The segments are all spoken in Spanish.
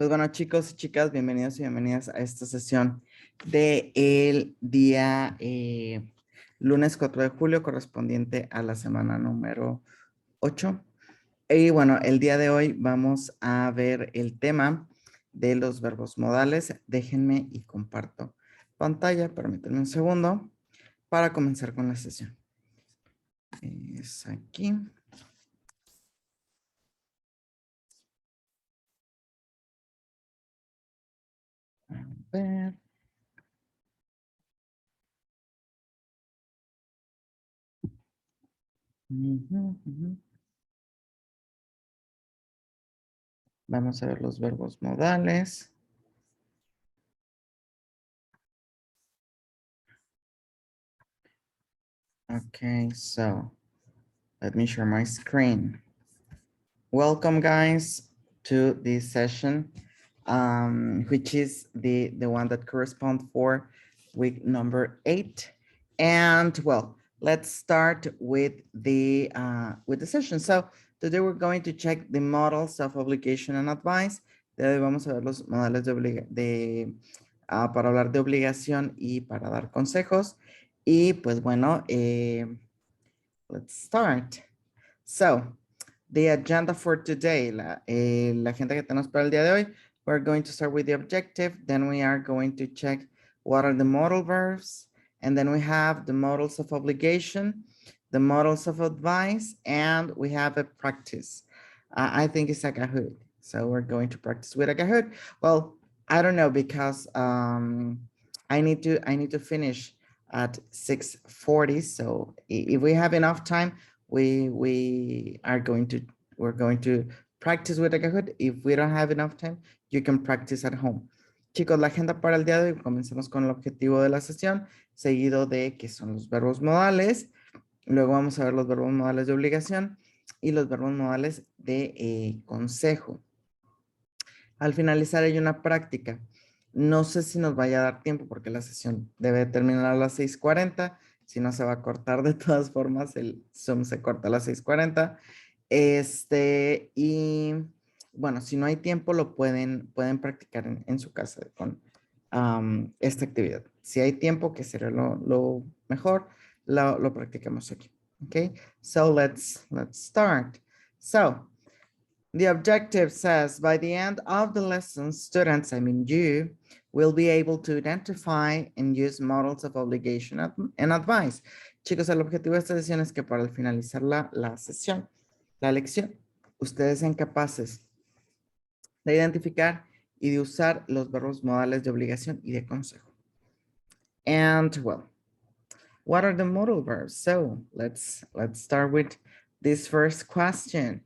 Pues bueno, chicos y chicas, bienvenidos y bienvenidas a esta sesión de el día lunes 4 de julio, correspondiente a la semana número 8. Y bueno, el día de hoy vamos a ver el tema de los verbos modales. Déjenme y comparto pantalla, permítanme un segundo, para comenzar con la sesión. Es aquí. A ver. Ujú. Vamos a ver los verbos modales. Okay, so let me share my screen. Welcome, guys, to this session, which is the one that corresponds for week number 8. And well, let's start with the session. So today we're going to check the models of obligation and advice. De hoy vamos a ver los modales para hablar de obligación y para dar consejos. Y pues bueno, let's start. So, the agenda for today, la agenda que tenemos para el día de hoy, we're going to start with the objective, then we are going to check what are the modal verbs, and then we have the modals of obligation, the modals of advice, and we have a practice. I think it's a Kahoot, so we're going to practice with a Kahoot. Well, I don't know because I need to finish at 6:40, so if we have enough time, we're going to practice with the Kahoot. If we don't have enough time, you can practice at home. Chicos, la agenda para el día de hoy, comencemos con el objetivo de la sesión, seguido de qué son los verbos modales. Luego vamos a ver los verbos modales de obligación y los verbos modales de consejo. Al finalizar hay una práctica. No sé si nos vaya a dar tiempo porque la sesión debe terminar a las 6:40. Si no, se va a cortar de todas formas. El Zoom se corta a las 6:40. Y bueno, si no hay tiempo, lo pueden practicar en su casa con esta actividad. Si hay tiempo, que será lo mejor, lo practicamos aquí. Okay, so let's start. So, the objective says, by the end of the lesson, students, I mean you, will be able to identify and use models of obligation and advice. Chicos, el objetivo de esta sesión es que para finalizar la sesión, la lección, ustedes sean capaces de identificar y de usar los verbos modales de obligación y de consejo. And well, what are the modal verbs? So let's start with this first question.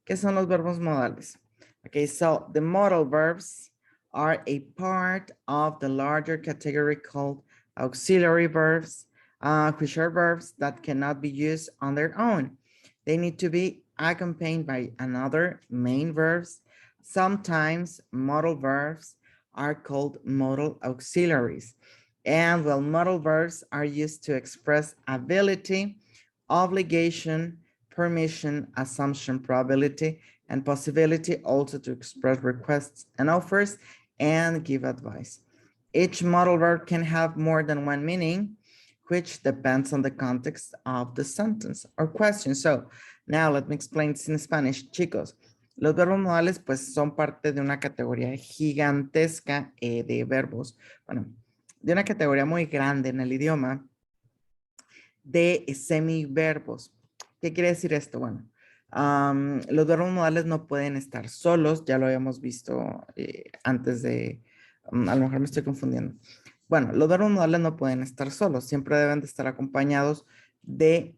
¿Qué son los verbos modales? Okay, so the modal verbs are a part of the larger category called auxiliary verbs, which are verbs that cannot be used on their own. They need to be accompanied by another main verbs. Sometimes modal verbs are called modal auxiliaries. And well, modal verbs are used to express ability, obligation, permission, assumption, probability, and possibility, also to express requests and offers and give advice. Each modal verb can have more than one meaning, which depends on the context of the sentence or question. So now let me explain this in Spanish. Chicos, los verbos modales pues son parte de una categoría gigantesca de verbos. Bueno, de una categoría muy grande en el idioma de semiverbos. ¿Qué quiere decir esto? Bueno, los verbos modales no pueden estar solos, ya lo habíamos visto antes de, a lo mejor me estoy confundiendo. Bueno, los verbos modales no pueden estar solos, siempre deben de estar acompañados de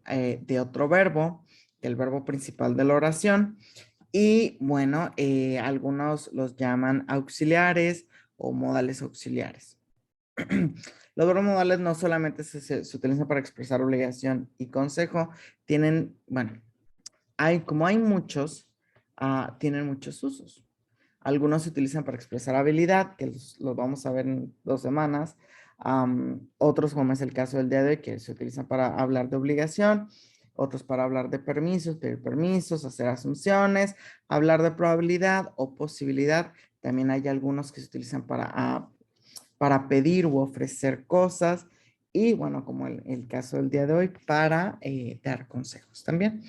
otro verbo, el verbo principal de la oración. Y bueno, algunos los llaman auxiliares o modales auxiliares. Los verbos modales no solamente se utilizan para expresar obligación y consejo, tienen, bueno, como hay muchos, tienen muchos usos. Algunos se utilizan para expresar habilidad, que los vamos a ver en 2 semanas. Otros, como es el caso del día de hoy, que se utilizan para hablar de obligación. Otros para hablar de permisos, pedir permisos, hacer asunciones, hablar de probabilidad o posibilidad. También hay algunos que se utilizan para pedir u ofrecer cosas. Y bueno, como el caso del día de hoy, para dar consejos también.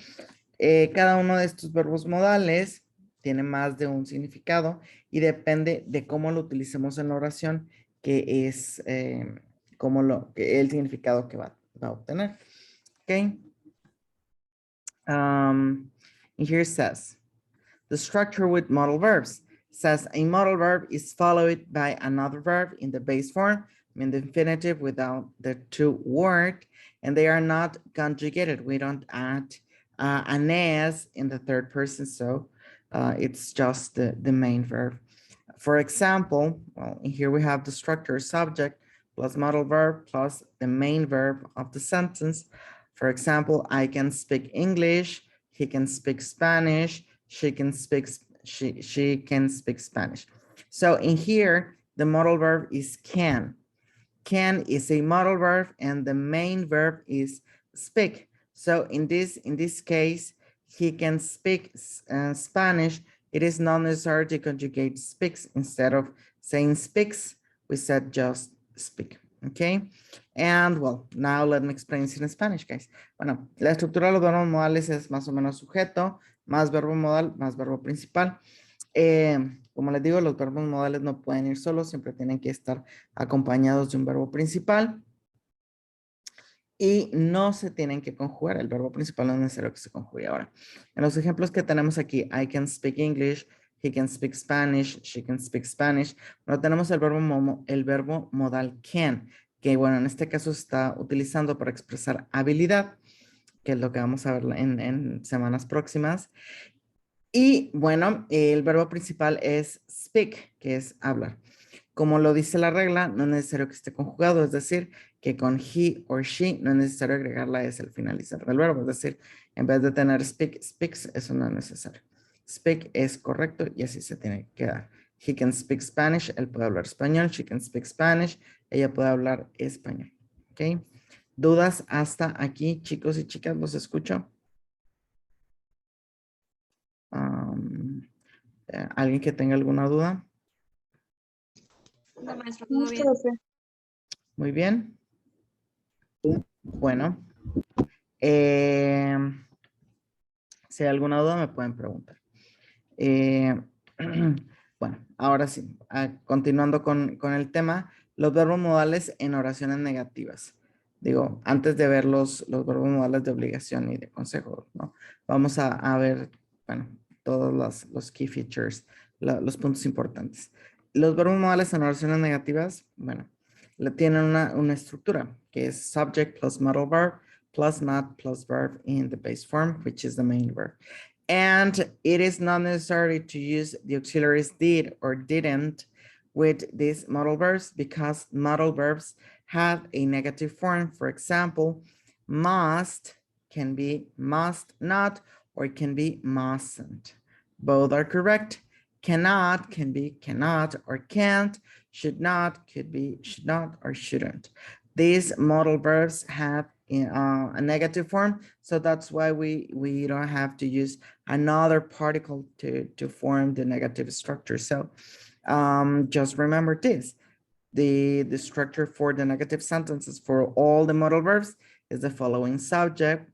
Cada uno de estos verbos modales tiene más de un significado y depende de cómo lo utilicemos en la oración, que es el significado que va a obtener. Ok. And here it says, the structure with modal verbs says a modal verb is followed by another verb in the base form, in the infinitive without the to work, and they are not conjugated. We don't add an s in the third person, so it's just the main verb. For example, well, here we have the structure subject plus modal verb plus the main verb of the sentence. For example, I can speak English, he can speak Spanish, she can speak Spanish. So in here, the modal verb is can. Can is a modal verb and the main verb is speak. So in this case, he can speak Spanish. It is not necessary to conjugate speaks. Instead of saying speaks, we said just speak. Okay. And well, now let me explain this in Spanish, guys. Bueno, la estructura de los verbos modales es más o menos sujeto, más verbo modal, más verbo principal. Como les digo, los verbos modales no pueden ir solos, siempre tienen que estar acompañados de un verbo principal. Y no se tienen que conjugar. El verbo principal no es necesario que se conjugue. Ahora, en los ejemplos que tenemos aquí, I can speak English, he can speak Spanish, she can speak Spanish. Bueno, tenemos el verbo modal can, que bueno, en este caso se está utilizando para expresar habilidad, que es lo que vamos a ver en semanas próximas. Y bueno, el verbo principal es speak, que es hablar. Como lo dice la regla, no es necesario que esté conjugado, es decir, que con he or she no es necesario agregar la s al finalizar del verbo, es decir, en vez de tener speak, speaks, eso no es necesario. Speak es correcto y así se tiene que quedar. He can speak Spanish, él puede hablar español, she can speak Spanish, ella puede hablar español. ¿Ok? ¿Dudas hasta aquí, chicos y chicas? ¿Los escucho? ¿Alguien que tenga alguna duda? No, maestro, todo bien. Muy bien. Bueno. Si hay alguna duda me pueden preguntar. Bueno, ahora sí, continuando con el tema, los verbos modales en oraciones negativas. Digo, antes de ver los verbos modales de obligación y de consejo, ¿no? Vamos a ver, bueno, todos los key features, los puntos importantes. Los verbos modales en oraciones negativas, bueno, tienen una estructura que es subject plus modal verb plus not plus verb in the base form, which is the main verb. And it is not necessary to use the auxiliaries did or didn't with these modal verbs because modal verbs have a negative form. For example, must can be must not or it can be mustn't. Both are correct. Cannot can be cannot or can't. Should not could be should not or shouldn't. These modal verbs have a negative form, so that's why we don't have to use another particle to form the negative structure. So just remember this. The structure for the negative sentences for all the modal verbs is the following: subject,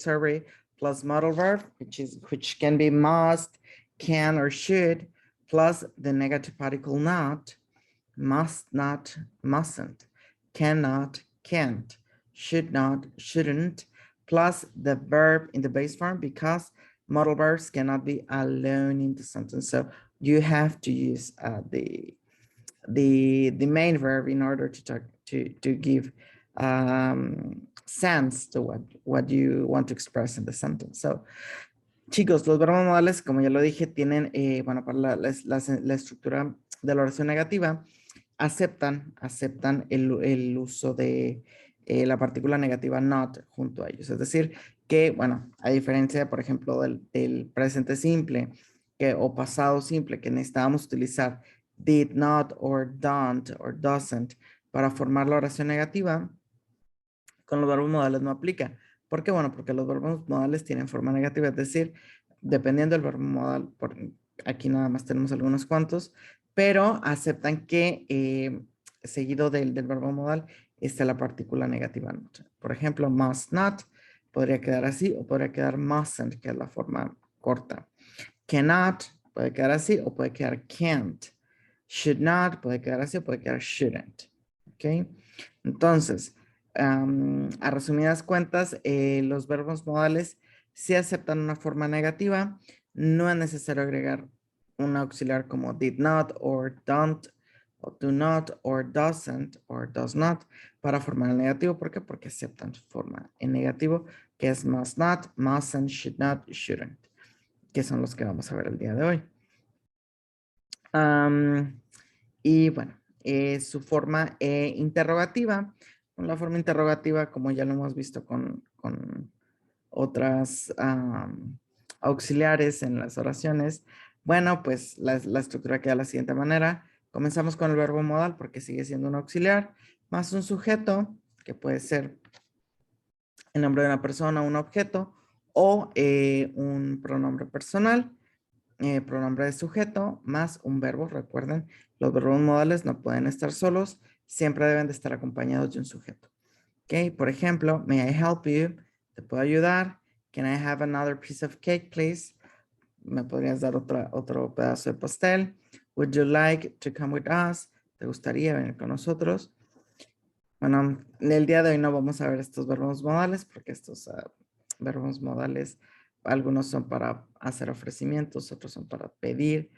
sorry, plus modal verb, which can be must, can, or should, plus the negative particle not, must not, mustn't, cannot, can't, should not, shouldn't, plus the verb in the base form because modal verbs cannot be alone in the sentence. So you have to use the main verb in order to give sense to what you want to express in the sentence. So, chicos, los verbos modales, como ya lo dije, tienen, bueno, para la estructura de la oración negativa, aceptan el uso de la partícula negativa not junto a ellos. Es decir, que, bueno, a diferencia, por ejemplo, del presente simple o pasado simple, que necesitábamos utilizar did not or don't or doesn't para formar la oración negativa, con los verbos modales no aplica. ¿Por qué? Bueno, porque los verbos modales tienen forma negativa, es decir, dependiendo del verbo modal, aquí nada más tenemos algunos cuantos, pero aceptan que seguido del verbo modal está la partícula negativa not. Por ejemplo, must not podría quedar así o podría quedar mustn't, que es la forma corta. Cannot puede quedar así o puede quedar can't. Should not puede quedar así o puede quedar shouldn't. ¿Ok? Entonces, a resumidas cuentas, los verbos modales sí aceptan una forma negativa. No es necesario agregar un auxiliar como did not or don't o do not or doesn't or does not para formar el negativo. ¿Por qué? Porque aceptan su forma en negativo, que es must not, mustn't, should not, shouldn't, que son los que vamos a ver el día de hoy. Y bueno, su forma interrogativa. La forma interrogativa, como ya lo hemos visto con otras auxiliares en las oraciones. Bueno, pues la estructura queda de la siguiente manera. Comenzamos con el verbo modal porque sigue siendo un auxiliar, más un sujeto, que puede ser el nombre de una persona, un objeto, o un pronombre personal, pronombre de sujeto, más un verbo. Recuerden, los verbos modales no pueden estar solos, siempre deben de estar acompañados de un sujeto. Ok, por ejemplo, may I help you? ¿Te puedo ayudar? Can I have another piece of cake, please? ¿Me podrías dar otro pedazo de pastel? Would you like to come with us? ¿Te gustaría venir con nosotros? Bueno, en el día de hoy no vamos a ver estos verbos modales porque estos verbos modales, algunos son para hacer ofrecimientos, otros son para pedir,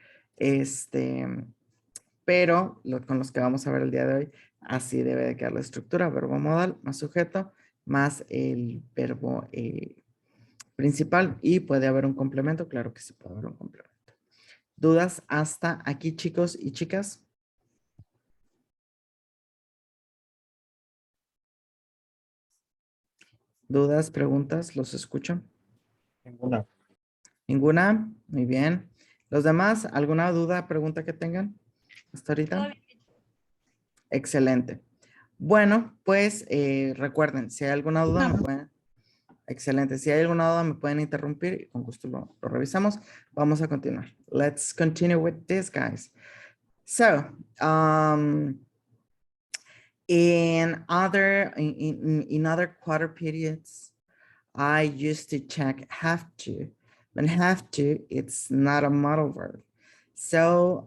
pero con los que vamos a ver el día de hoy, así debe de quedar la estructura: verbo modal más sujeto más el verbo principal, y puede haber un complemento. Claro que sí puede haber un complemento. ¿Dudas hasta aquí, chicos y chicas? ¿Dudas, preguntas? ¿Los escucho? Ninguna. ¿Ninguna? Muy bien. ¿Los demás? ¿Alguna duda, pregunta que tengan hasta ahorita? Excelente. Bueno, pues recuerden, si hay alguna duda, me pueden... Excelente. Si hay alguna duda, me pueden interrumpir y con gusto lo revisamos. Vamos a continuar. Let's continue with this, guys. So, in other quarter periods, I used to check have to. When have to, it's not a modal verb. So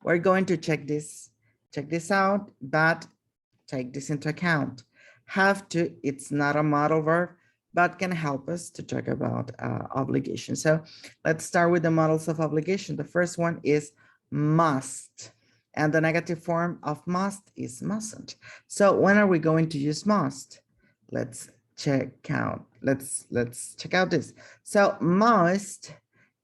we're going to check this out, but take this into account. Have to, it's not a modal verb, but can help us to talk about obligation. So let's start with the models of obligation. The first one is must. And the negative form of must is mustn't. So when are we going to use must? Let's check out. Let's check out this. So must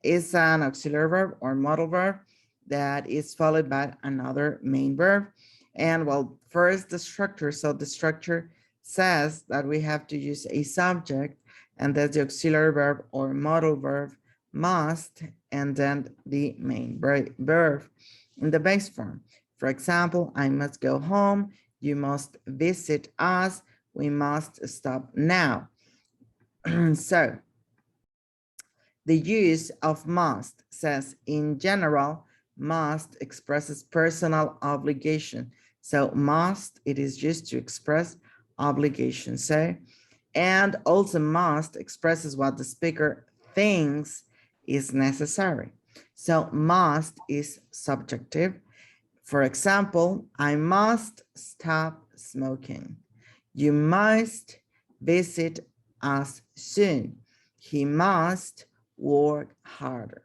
is an auxiliary verb or modal verb that is followed by another main verb. And well, first the structure. So the structure says that we have to use a subject, and that's the auxiliary verb or modal verb must, and then the main verb in the base form. For example, I must go home. You must visit us. We must stop now. So the use of must says in general, must expresses personal obligation. So must, it is used to express obligation. So, and also must expresses what the speaker thinks is necessary. So must is subjective. For example, I must stop smoking. You must visit us soon. He must work harder.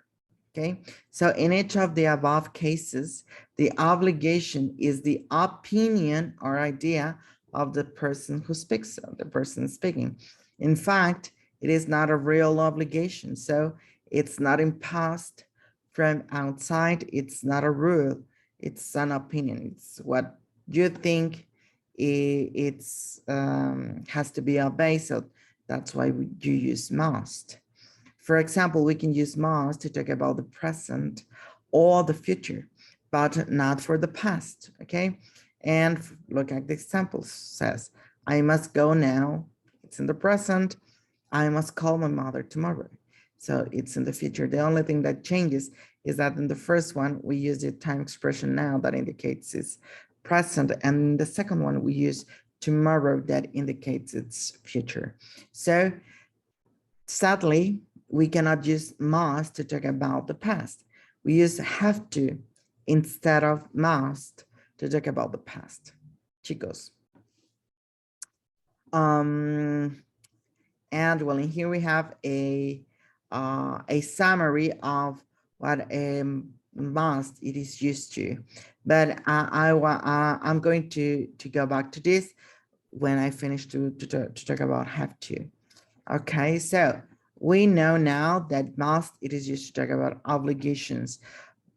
Okay, so in each of the above cases, the obligation is the opinion or idea of the person who speaks, the person speaking. In fact, it is not a real obligation, so it's not imposed from outside. It's not a rule. It's an opinion. It's what you think it's has to be obeyed. So that's why you use must. For example, we can use must to talk about the present or the future, but not for the past, okay? And look at the example says, I must go now. It's in the present. I must call my mother tomorrow. So it's in the future. The only thing that changes is that in the first one, we use the time expression now that indicates it's present. And in the second one, we use tomorrow that indicates its future. So sadly, we cannot use must to talk about the past. We use have to instead of must to talk about the past. Chicos. And well, in here we have a summary of what must it is used to, but I'm going to go back to this when I finish to talk about have to. Okay, so we know now that must it is used to talk about obligations,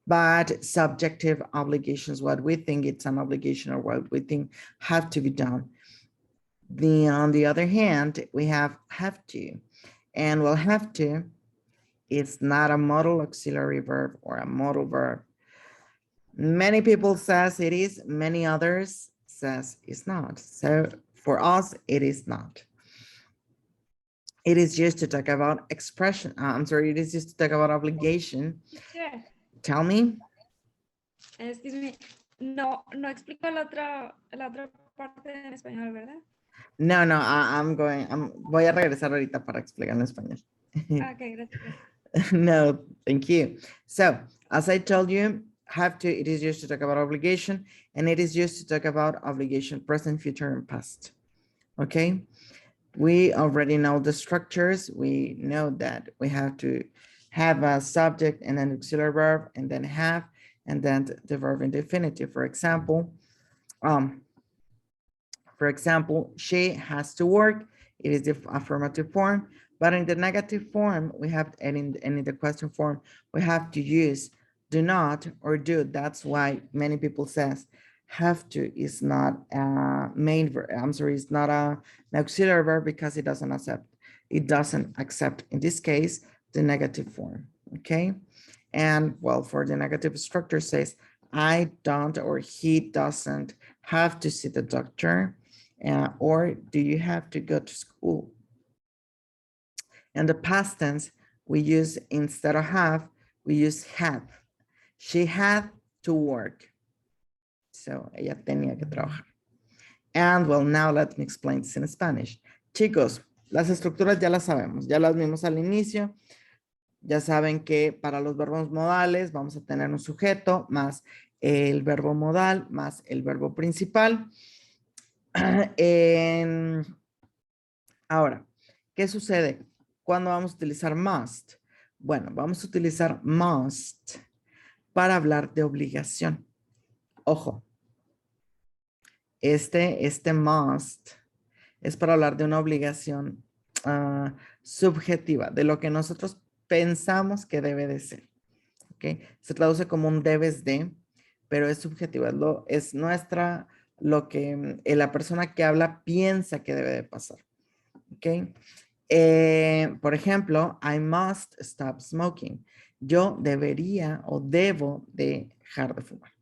but subjective obligations, what we think it's an obligation or what we think have to be done. On the other hand, we have to, and well, have to, it's not a modal auxiliary verb or a modal verb. Many people says it is, many others says it's not. So for us, it is not. It is used to talk about expression. I'm sorry, it is used to talk about obligation. Yeah. Tell me. Excuse me. No explico la otra parte en español, ¿verdad? No, voy a regresar ahorita para explicar en español. Okay, gracias. No, thank you. So, as I told you, have to, it is used to talk about obligation, and it is used to talk about obligation, present, future, and past. Okay? We already know the structures. We know that we have to have a subject and an auxiliary verb, and then have, and then the verb in the infinitive. For example, she has to work. It is the affirmative form, but in the negative form, we have, and in the question form, we have to use do not or do. That's why many people says have to is not a main verb. I'm sorry, it's not an auxiliary verb because it doesn't accept in this case the negative form. Okay, and well, for the negative structure says I don't or he doesn't have to see the doctor. Or do you have to go to school? And the past tense, we use instead of have, we use had. She had to work. So ella tenía que trabajar. And well, now let me explain this in Spanish. Chicos, las estructuras ya las sabemos, ya las vimos al inicio. Ya saben que para los verbos modales vamos a tener un sujeto más el verbo modal más el verbo principal. Ahora, ¿qué sucede cuando vamos a utilizar must? Bueno, vamos a utilizar must para hablar de obligación. Ojo, este must es para hablar de una obligación subjetiva, de lo que nosotros pensamos que debe de ser. ¿Okay? Se traduce como un debes de, pero es subjetiva, es nuestra, lo que la persona que habla piensa que debe de pasar. ¿Ok? Por ejemplo, I must stop smoking. Yo debería o debo de dejar de fumar.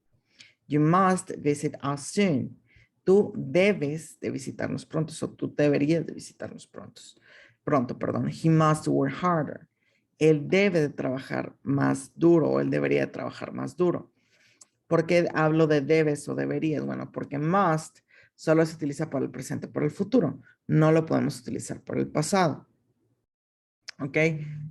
You must visit us soon. Tú debes de visitarnos pronto, o tú deberías de visitarnos pronto, perdón. He must work harder. Él debe de trabajar más duro o él debería de trabajar más duro. ¿Por qué hablo de debes o deberías? Bueno, porque must solo se utiliza para el presente, para el futuro. No lo podemos utilizar para el pasado. ¿Ok?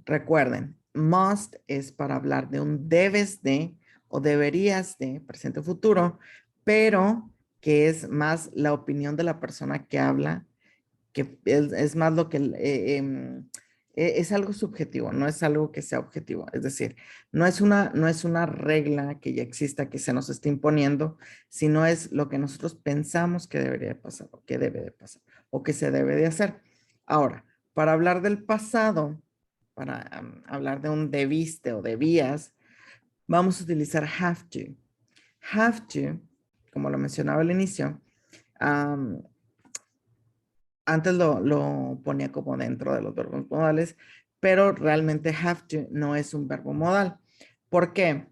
Recuerden, must es para hablar de un debes de o deberías de, presente o futuro, pero que es más la opinión de la persona que habla, que es más lo que es algo subjetivo, no es algo que sea objetivo. Es decir, no es una regla que ya exista, que se nos esté imponiendo, sino es lo que nosotros pensamos que debería de pasar, o que debe de pasar, o que se debe de hacer. Ahora, para hablar del pasado, para hablar de un debiste o debías, vamos a utilizar have to. Have to, como lo mencionaba al inicio, antes lo ponía como dentro de los verbos modales, pero realmente have to no es un verbo modal. ¿Por qué?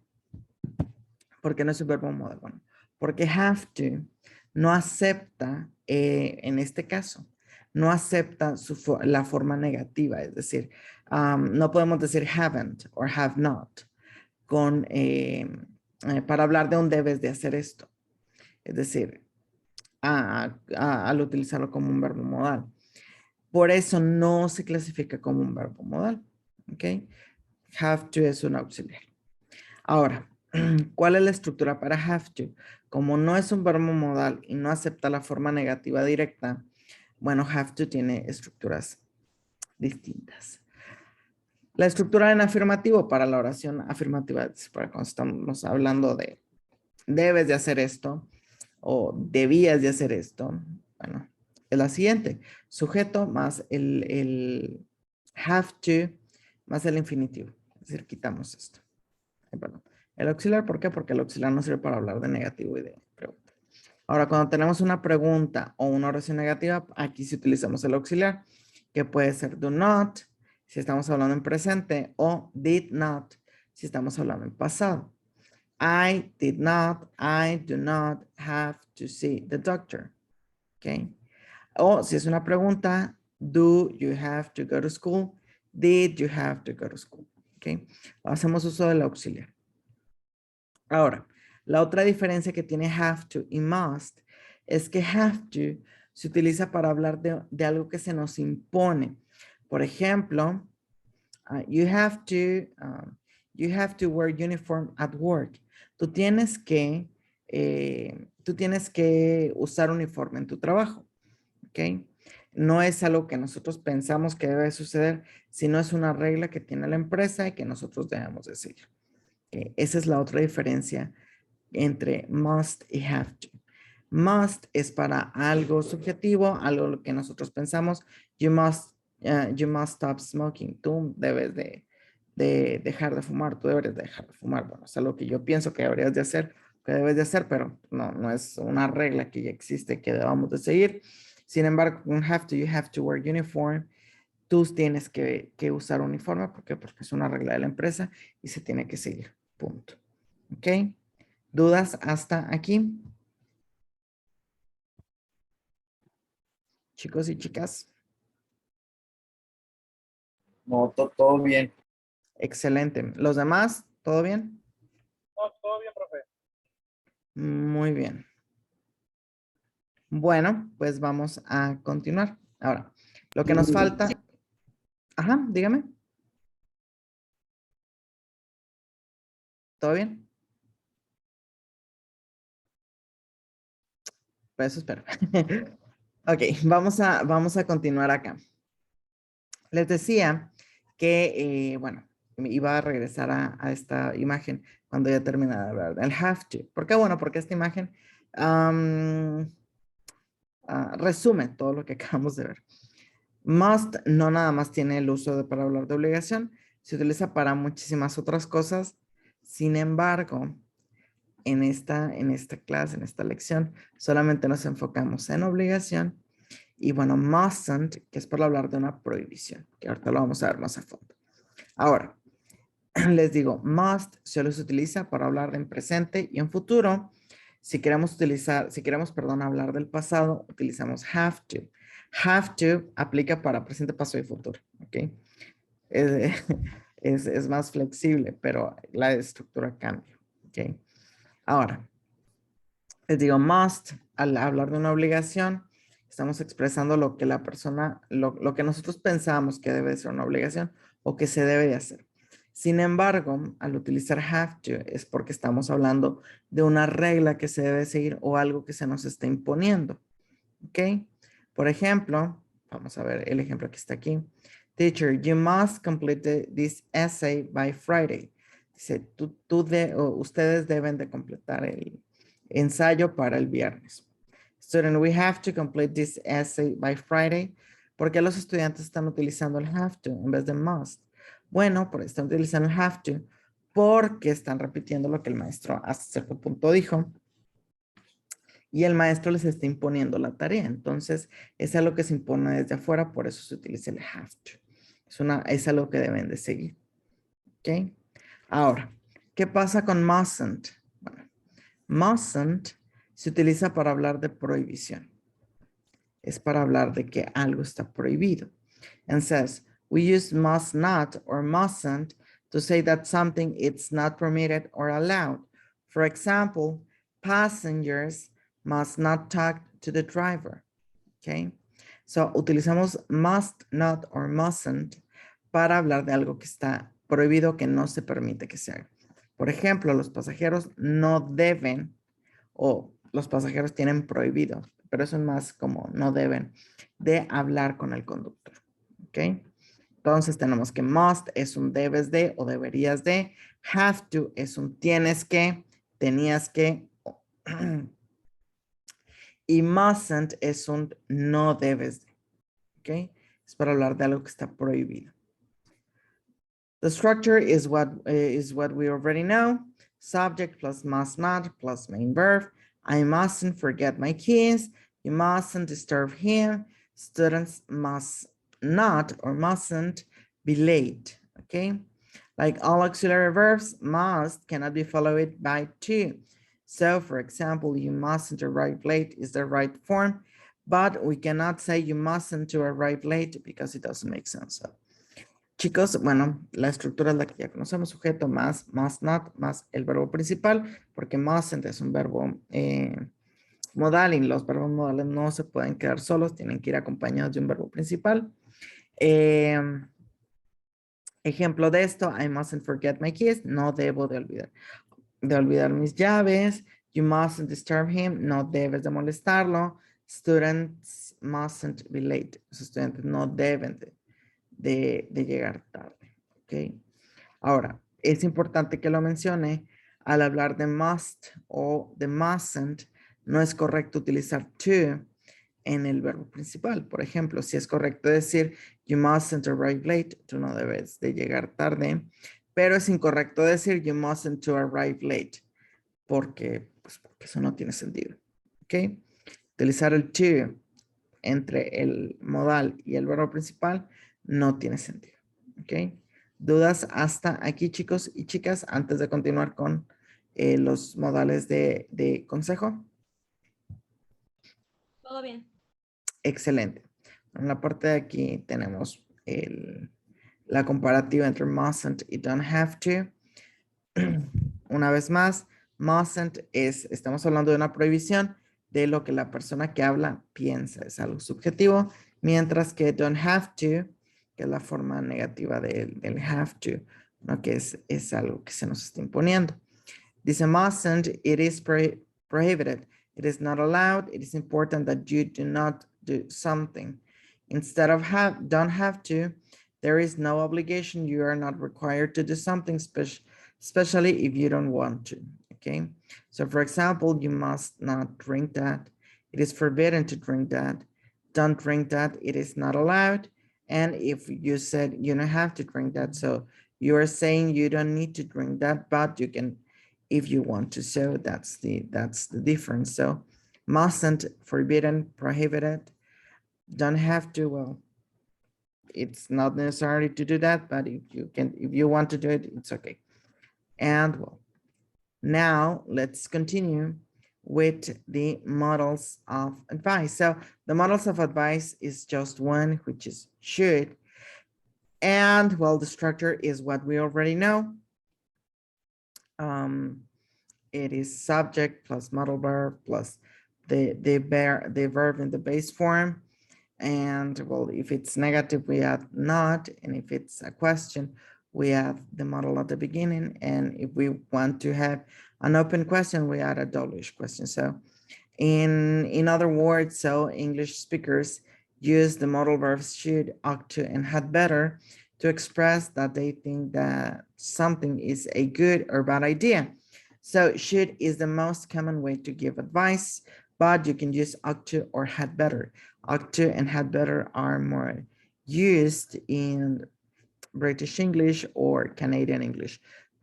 Porque no es un verbo modal. Bueno, porque have to no acepta, en este caso, no acepta la forma negativa. Es decir, no podemos decir haven't or have not. para hablar de un debes de hacer esto. Es decir, al utilizarlo como un verbo modal. Por eso no se clasifica como un verbo modal. ¿Ok? Have to es un auxiliar. Ahora, ¿cuál es la estructura para have to? Como no es un verbo modal y no acepta la forma negativa directa, bueno, have to tiene estructuras distintas. La estructura en afirmativo para la oración afirmativa, para cuando estamos hablando de debes de hacer esto o debías de hacer esto, bueno, es la siguiente. Sujeto más el have to más el infinitivo. Es decir, quitamos esto. Perdón. El auxiliar, ¿por qué? Porque el auxiliar no sirve para hablar de negativo y de pregunta. Ahora, cuando tenemos una pregunta o una oración negativa, aquí sí utilizamos el auxiliar, que puede ser do not, si estamos hablando en presente, o did not, si estamos hablando en pasado. I did not, I do not have to see the doctor. ¿Ok? O si es una pregunta, do you have to go to school? Did you have to go to school? ¿Ok? Hacemos uso del auxiliar. Ahora, la otra diferencia que tiene have to y must es que have to se utiliza para hablar de algo que se nos impone. Por ejemplo, you have to wear uniform at work. Tú tienes que usar uniforme en tu trabajo. ¿Ok? No es algo que nosotros pensamos que debe suceder, sino es una regla que tiene la empresa y que nosotros debemos de seguir. ¿Ok? Esa es la otra diferencia entre must y have to. Must es para algo subjetivo, algo que nosotros pensamos. You must stop smoking. Tú debes de dejar de fumar. Tú deberes de dejar de fumar. Bueno, es algo que yo pienso que deberías de hacer, que debes de hacer, pero no es una regla que ya existe que debamos de seguir. Sin embargo, con have to, you have to wear uniform. Tú tienes que usar uniforme. ¿Por qué? Porque es una regla de la empresa y se tiene que seguir. Punto. ¿Ok? ¿Dudas hasta aquí? Chicos y chicas. No, todo bien. Excelente. ¿Los demás? ¿Todo bien? No, todo bien, profe. Muy bien. Bueno, pues vamos a continuar. Ahora, lo que nos falta... Ajá, dígame. ¿Todo bien? Pues eso espero. Ok, vamos a continuar acá. Les decía que, bueno, iba a regresar a esta imagen cuando ya terminara de hablar del have to. ¿Por qué? Bueno, porque esta imagen resume todo lo que acabamos de ver. Must no nada más tiene el uso para hablar de obligación, se utiliza para muchísimas otras cosas. Sin embargo, en esta clase, en esta lección, solamente nos enfocamos en obligación y bueno, mustn't, que es para hablar de una prohibición, que ahorita lo vamos a ver más a fondo. Ahora, les digo, must solo se utiliza para hablar de en presente y en futuro. Si queremos hablar del pasado, utilizamos have to. Have to aplica para presente, pasado y futuro, ¿ok? Es más flexible, pero la estructura cambia, ¿ok? Ahora, les digo, must, al hablar de una obligación, estamos expresando lo que la persona, lo que nosotros pensamos que debe ser una obligación o que se debe de hacer. Sin embargo, al utilizar have to es porque estamos hablando de una regla que se debe seguir o algo que se nos está imponiendo. ¿Ok? Por ejemplo, vamos a ver el ejemplo que está aquí. Teacher, you must complete this essay by Friday. Dice, ustedes deben de completar el ensayo para el viernes. Student, we have to complete this essay by Friday. ¿Por qué los estudiantes están utilizando el have to en vez de must? Bueno, están utilizando el have to porque están repitiendo lo que el maestro hasta cierto punto dijo y el maestro les está imponiendo la tarea. Entonces, es algo que se impone desde afuera, por eso se utiliza el have to. Es algo que deben de seguir. ¿Ok? Ahora, ¿qué pasa con mustn't? Bueno, mustn't se utiliza para hablar de prohibición. Es para hablar de que algo está prohibido. And says, we use must not or mustn't to say that something it's not permitted or allowed. For example, passengers must not talk to the driver. Okay. So utilizamos must not or mustn't para hablar de algo que está prohibido, que no se permite que se haga. Por ejemplo, los pasajeros no deben o los pasajeros tienen prohibido, pero eso es más como no deben de hablar con el conductor. ¿Ok? Entonces tenemos que must es un debes de o deberías de. Have to es un tienes que, tenías que. Y mustn't es un no debes de. ¿Ok? Es para hablar de algo que está prohibido. The structure is what we already know. Subject plus must not plus main verb. I mustn't forget my keys. You mustn't disturb him. Students must not or mustn't be late. Okay. Like all auxiliary verbs, must cannot be followed by to. So for example, you mustn't arrive late is the right form, but we cannot say you mustn't to arrive late because it doesn't make sense. So, chicos, bueno, la estructura es la que ya conocemos, sujeto más, must not, más el verbo principal, porque mustn't es un verbo modal y los verbos modales no se pueden quedar solos, tienen que ir acompañados de un verbo principal. Ejemplo de esto, I mustn't forget my keys, no debo de olvidar mis llaves. You mustn't disturb him, no debes de molestarlo. Students mustn't be late, los estudiantes no deben de llegar tarde, ¿ok? Ahora, es importante que lo mencione, al hablar de must o de mustn't, no es correcto utilizar to en el verbo principal. Por ejemplo, si es correcto decir, you mustn't arrive late, tú no debes de llegar tarde, pero es incorrecto decir, you mustn't to arrive late, porque eso no tiene sentido, ¿ok? Utilizar el to entre el modal y el verbo principal no tiene sentido, ¿ok? ¿Dudas hasta aquí, chicos y chicas, antes de continuar con los modales de consejo? Todo bien. Excelente. En la parte de aquí tenemos la comparativa entre mustn't y don't have to. Una vez más, mustn't estamos hablando de una prohibición de lo que la persona que habla piensa, es algo subjetivo, mientras que don't have to, que es la forma negativa del have to, ¿no? Que es algo que se nos está imponiendo. Dice mustn't, it is prohibited. It is not allowed. It is important that you do not do something. Instead of don't have to, there is no obligation. You are not required to do something, especially if you don't want to, okay? So for example, you must not drink that. It is forbidden to drink that. Don't drink that. It is not allowed. And if you said you don't have to drink that, so you are saying you don't need to drink that, but you can if you want to. So that's the difference. So mustn't, forbidden, prohibited, don't have to, well, it's not necessary to do that, but if you want to do it, it's okay. And well, now let's continue with the models of advice. So the models of advice is just one, which is should. And well, the structure is what we already know. It is subject plus modal verb plus the verb in the base form. And well, if it's negative, we add not. And if it's a question, we add the model at the beginning. And if we want to have an open question, we add a double-ish question. So in other words, so English speakers use the modal verbs should, ought to, and had better to express that they think that something is a good or bad idea. So should is the most common way to give advice, but you can use ought to or had better. Ought to and had better are more used in British English or Canadian English.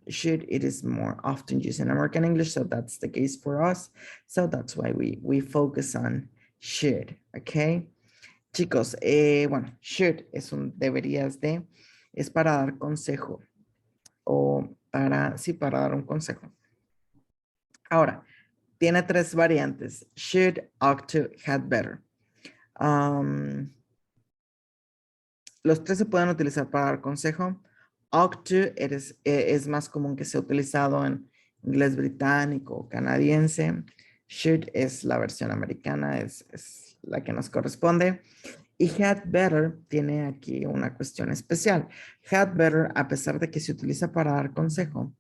Should, it is more often used in American English, so that's the case for us. So that's why we focus on should, okay? Chicos, bueno, should es un deberías de, es para dar consejo o para dar un consejo. Ahora, tiene tres variantes, should, ought to, had better. Los tres se pueden utilizar para dar consejo Ought to es más común que sea utilizado en inglés británico o canadiense. Should es la versión americana, es la que nos corresponde. Y had better tiene aquí una cuestión especial. Had better, a pesar de que se utiliza para dar consejo,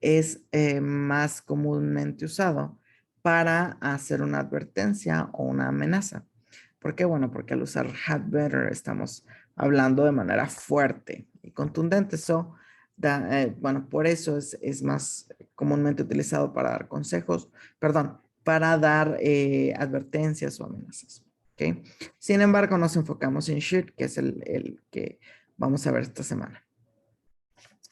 es más comúnmente usado para hacer una advertencia o una amenaza. ¿Por qué? Bueno, porque al usar had better estamos hablando de manera fuerte y contundente. Bueno, por eso es más comúnmente utilizado para dar consejos, perdón, para dar advertencias o amenazas. ¿Okay? Sin embargo, nos enfocamos en should, que es el que vamos a ver esta semana.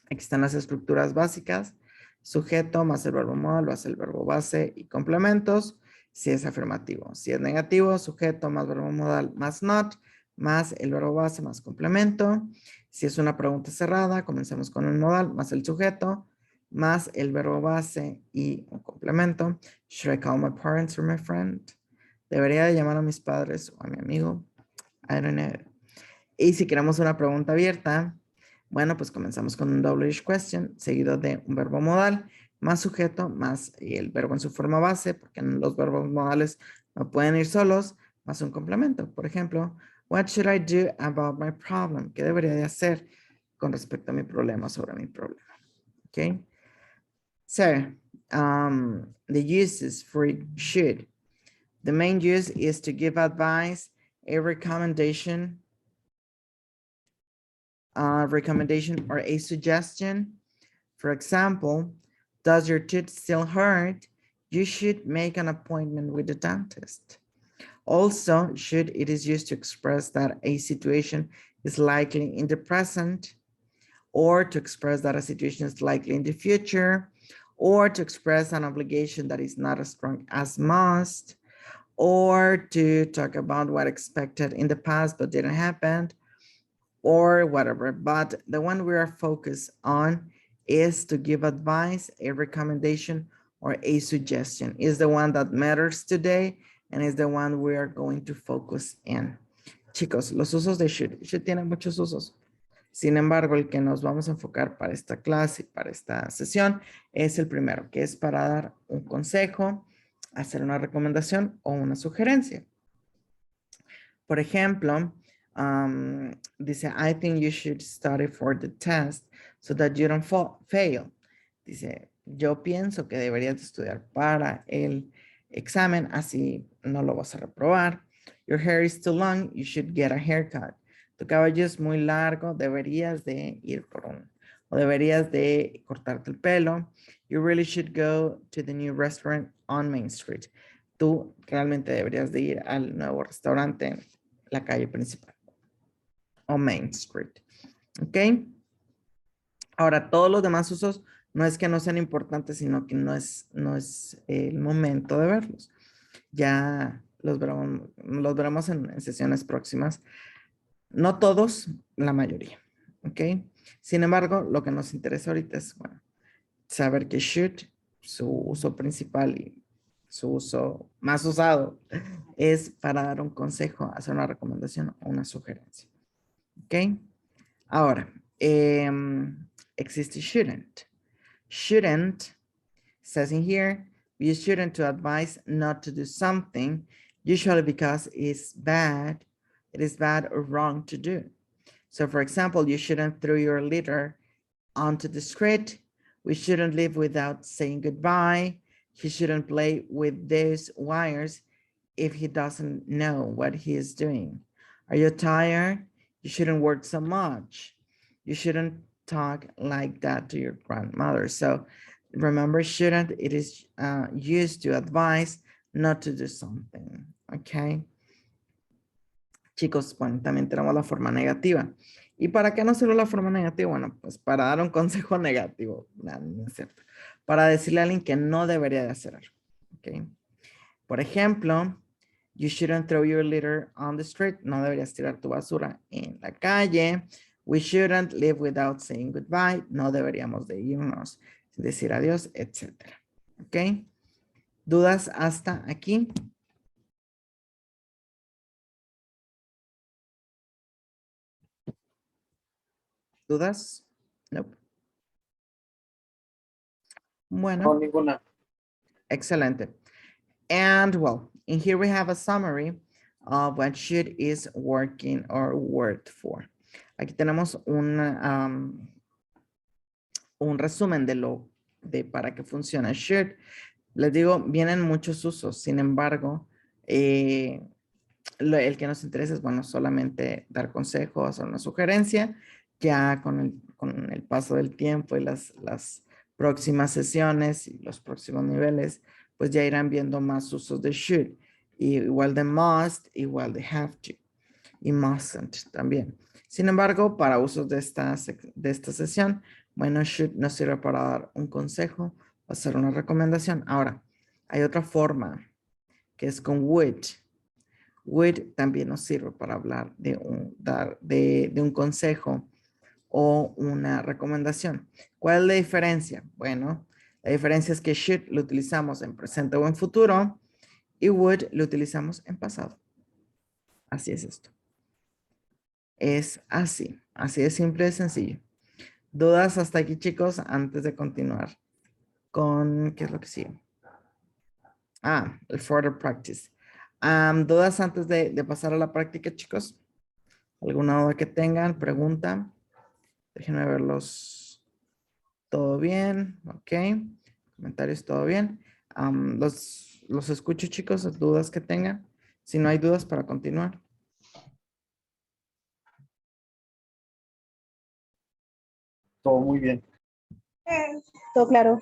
Aquí están las estructuras básicas. Sujeto más el verbo modal más el verbo base y complementos. Si es afirmativo. Si es negativo, sujeto más verbo modal más not, más el verbo base más complemento. Si es una pregunta cerrada, comenzamos con el modal más el sujeto, más el verbo base y un complemento. Should I call my parents or my friend? ¿Debería de llamar a mis padres o a mi amigo? I don't know. Y si queremos una pregunta abierta, bueno, pues comenzamos con un double question seguido de un verbo modal más sujeto más el verbo en su forma base, porque los verbos modales no pueden ir solos, más un complemento. Por ejemplo, what should I do about my problem? ¿Qué debería de hacer con respecto a mi problema, sobre mi problema? Okay. So, the uses for should. The main use is to give advice, a recommendation, or a suggestion. For example, does your tooth still hurt? You should make an appointment with the dentist. Also, should it is used to express that a situation is likely in the present, or to express that a situation is likely in the future, or to express an obligation that is not as strong as must, or to talk about what expected in the past but didn't happen, or whatever. But the one we are focused on is to give advice, a recommendation, or a suggestion. Is the one that matters today and is the one we are going to focus in. Chicos, los usos de should. Should tiene muchos usos. Sin embargo, el que nos vamos a enfocar para esta clase, para esta sesión, es el primero, que es para dar un consejo, hacer una recomendación o una sugerencia. Por ejemplo, dice, I think you should study for the test so that you don't fail. Dice, yo pienso que deberías estudiar para el examen, así no lo vas a reprobar. Your hair is too long, you should get a haircut. Tu cabello es muy largo, deberías de ir o deberías de cortarte el pelo. You really should go to the new restaurant on Main Street. Tú realmente deberías de ir al nuevo restaurante en la calle principal o Main Street. ¿Ok? Ahora, todos los demás usos no es que no sean importantes, sino que no es el momento de verlos. Ya los veremos en sesiones próximas. No todos, la mayoría. ¿Ok? Sin embargo, lo que nos interesa ahorita es, bueno, saber que should, su uso principal y su uso más usado es para dar un consejo, hacer una recomendación o una sugerencia. ¿Ok? Ahora, existe shouldn't. Shouldn't says in here, we use shouldn't to advise not to do something, usually because it is bad or wrong to do. So for example, you shouldn't throw your litter onto the street. We shouldn't leave without saying goodbye. He shouldn't play with those wires if he doesn't know what he is doing. Are you tired? You shouldn't work so much. You shouldn't talk like that to your grandmother. So remember, shouldn't, it is used to advise not to do something, okay? Chicos, bueno, también tenemos la forma negativa. ¿Y para qué no sirve la forma negativa? Bueno, pues para dar un consejo negativo, no es cierto. Para decirle a alguien que no debería de hacer algo, ¿ok? Por ejemplo, you shouldn't throw your litter on the street. No deberías tirar tu basura en la calle. We shouldn't leave without saying goodbye. No deberíamos de irnos sin decir adiós, etcétera. ¿Ok? ¿Dudas hasta aquí? ¿Dudas? Nope. No, Bueno, ninguna. excelente. And well, in here we have a summary of what should is working or worked for. Aquí tenemos un resumen de para qué funciona should. Les digo, vienen muchos usos. Sin embargo, el que nos interesa es, bueno, solamente dar consejos o una sugerencia. Ya con el paso del tiempo y las próximas sesiones y los próximos niveles, pues ya irán viendo más usos de should. Y igual de must, igual de have to. Y mustn't también. Sin embargo, para usos de esta sesión, bueno, should nos sirve para dar un consejo o hacer una recomendación. Ahora, hay otra forma que es con would. Would también nos sirve para hablar de un consejo o una recomendación. ¿Cuál es la diferencia? Bueno, la diferencia es que should lo utilizamos en presente o en futuro y would lo utilizamos en pasado. Así es esto. Es así de simple y sencillo. ¿Dudas hasta aquí, chicos? Antes de continuar con, ¿qué es lo que sigue? El further practice. ¿Dudas antes de pasar a la práctica, chicos? ¿Alguna duda que tengan? ¿Pregunta? Déjenme verlos. ¿Todo bien? Ok. ¿Comentarios? ¿Todo bien? Los escucho, chicos. ¿Dudas que tengan? Si no hay dudas, para continuar. Todo muy bien. Todo claro.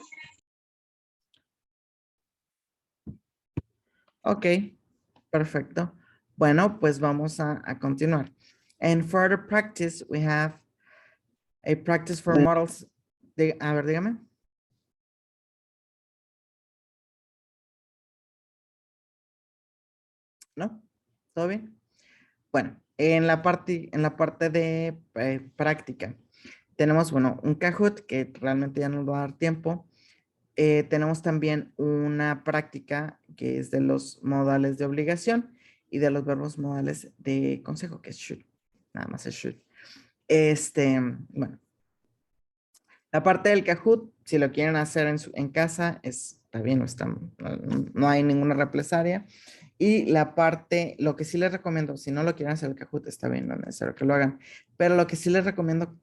Ok, perfecto. Bueno, pues vamos a continuar. And further practice, we have a practice for models. A ver, dígame. ¿No? ¿Todo bien? Bueno, en la parte de práctica, tenemos, bueno, un Kahoot que realmente ya nos va a dar tiempo. Tenemos también una práctica que es de los modales de obligación y de los verbos modales de consejo, que es should. Nada más es should. Bueno. La parte del Kahoot, si lo quieren hacer en casa, está bien, no hay ninguna represalia. Y la parte, lo que sí les recomiendo, si no lo quieren hacer el Kahoot, está bien, no es necesario que lo hagan. Pero lo que sí les recomiendo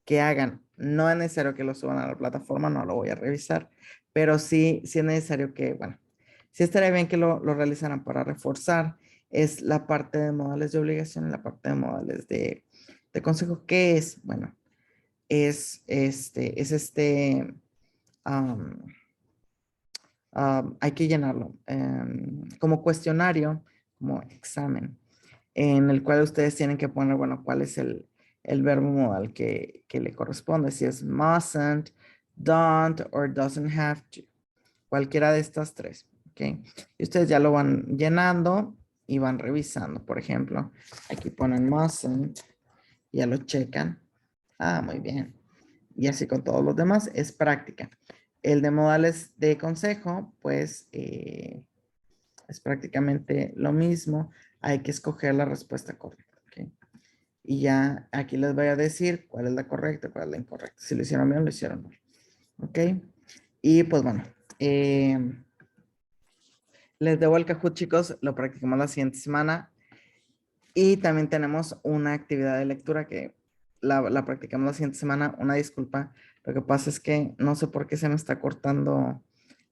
que hagan, no es necesario que lo suban a la plataforma, no lo voy a revisar, pero sí es necesario que, bueno, sí estaría bien que lo realizaran para reforzar, es la parte de modales de obligación y la parte de modales de consejo. ¿Qué es? Bueno, hay que llenarlo como cuestionario, como examen, en el cual ustedes tienen que poner, bueno, cuál es el verbo modal que le corresponde, si es mustn't, don't, or doesn't have to, cualquiera de estas tres, ¿ok? Y ustedes ya lo van llenando y van revisando, por ejemplo, aquí ponen mustn't, ya lo checan, muy bien, y así con todos los demás, es práctica. El de modales de consejo, pues es prácticamente lo mismo. Hay que escoger la respuesta correcta. ¿Okay? Y ya aquí les voy a decir cuál es la correcta, cuál es la incorrecta. Si lo hicieron bien, lo hicieron mal. ¿Ok? Y pues bueno, les debo el Kahoot, chicos. Lo practicamos la siguiente semana. Y también tenemos una actividad de lectura que la practicamos la siguiente semana. Una disculpa. Lo que pasa es que no sé por qué se me está cortando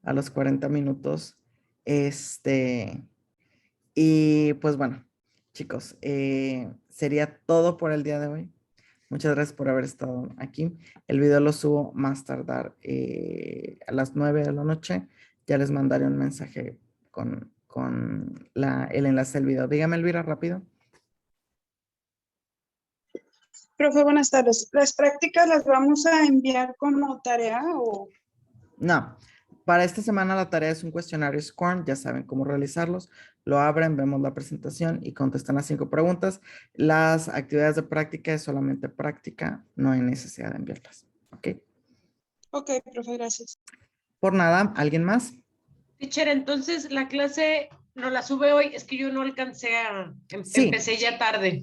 a los 40 minutos. Y pues bueno, chicos, sería todo por el día de hoy. Muchas gracias por haber estado aquí. El video lo subo más tardar a las 9 de la noche. Ya les mandaré un mensaje con el enlace del video. Dígame, Elvira, rápido. Profe, buenas tardes. ¿Las prácticas las vamos a enviar como tarea o...? No, para esta semana la tarea es un cuestionario SCORM, ya saben cómo realizarlos. Lo abren, vemos la presentación y contestan las 5 preguntas. Las actividades de práctica es solamente práctica, no hay necesidad de enviarlas. ¿Ok? Ok, profe, gracias. Por nada, ¿alguien más? Teacher, entonces la clase no la sube hoy, es que yo no alcancé Sí. empecé ya tarde.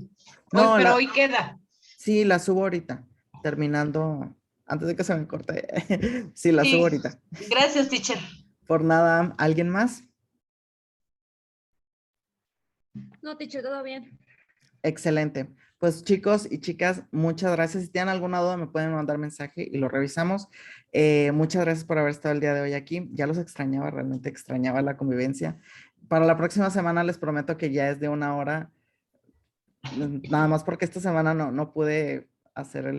No, Hoy, pero hoy queda. Sí, la subo ahorita, terminando antes de que se me corte. Sí, la Sí. subo ahorita. Gracias, teacher. Por nada, ¿alguien más? No, teacher, todo bien. Excelente. Pues chicos y chicas, muchas gracias. Si tienen alguna duda, me pueden mandar mensaje y lo revisamos. Muchas gracias por haber estado el día de hoy aquí. Ya los extrañaba, realmente extrañaba la convivencia. Para la próxima semana les prometo que ya es de 1 hora. Nada más porque esta semana no pude hacer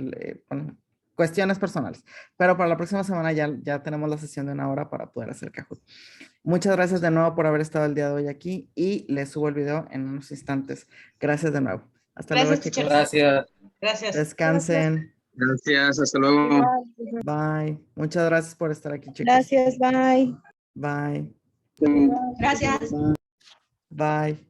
bueno, cuestiones personales. Pero para la próxima semana ya tenemos la sesión de 1 hora para poder hacer Kahoot. Muchas gracias de nuevo por haber estado el día de hoy aquí y les subo el video en unos instantes. Gracias de nuevo. Hasta luego, Gracias, chicos. teacher. Gracias. Gracias. Descansen. Gracias. Hasta luego. Igual. Bye. Muchas gracias por estar aquí, chicos. Gracias, bye. Bye. Gracias. Bye.